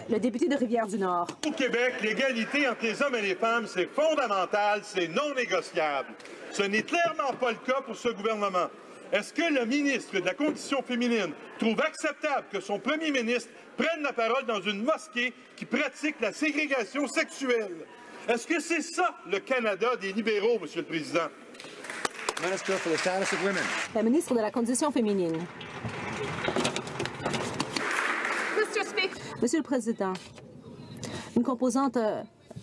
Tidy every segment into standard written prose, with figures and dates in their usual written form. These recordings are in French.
le député de Rivière-du-Nord. Au Québec, l'égalité entre les hommes et les femmes, c'est fondamental, c'est non négociable. Ce n'est clairement pas le cas pour ce gouvernement. Est-ce que le ministre de la Condition féminine trouve acceptable que son premier ministre prenne la parole dans une mosquée qui pratique la ségrégation sexuelle? Est-ce que c'est ça, le Canada des libéraux, Monsieur le Président? Minister for the Status of Women. La ministre de la Condition féminine. Monsieur le Président, une composante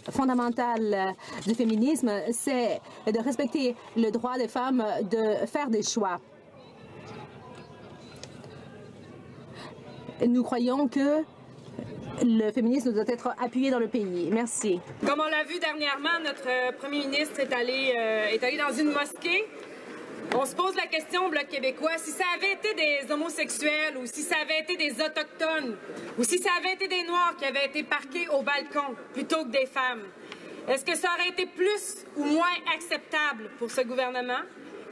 fondamentale du féminisme, c'est de respecter le droit des femmes de faire des choix. Nous croyons que le féminisme doit être appuyé dans le pays. Merci. Comme on l'a vu dernièrement, notre premier ministre est allé dans une mosquée. On se pose la question au Bloc québécois, si ça avait été des homosexuels ou si ça avait été des Autochtones ou si ça avait été des Noirs qui avaient été parqués au balcon plutôt que des femmes, est-ce que ça aurait été plus ou moins acceptable pour ce gouvernement?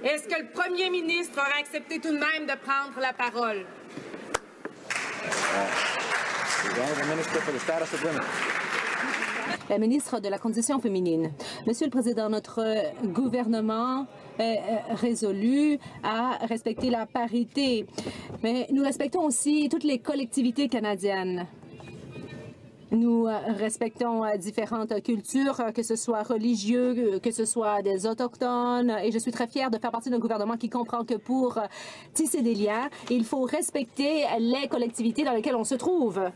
Est-ce que le premier ministre aurait accepté tout de même de prendre la parole? La ministre de la Condition féminine. Monsieur le Président, notre gouvernement est résolu à respecter la parité, mais nous respectons aussi toutes les collectivités canadiennes. Nous respectons différentes cultures, que ce soit religieux, que ce soit des Autochtones, et je suis très fière de faire partie d'un gouvernement qui comprend que pour tisser des liens, il faut respecter les collectivités dans lesquelles on se trouve.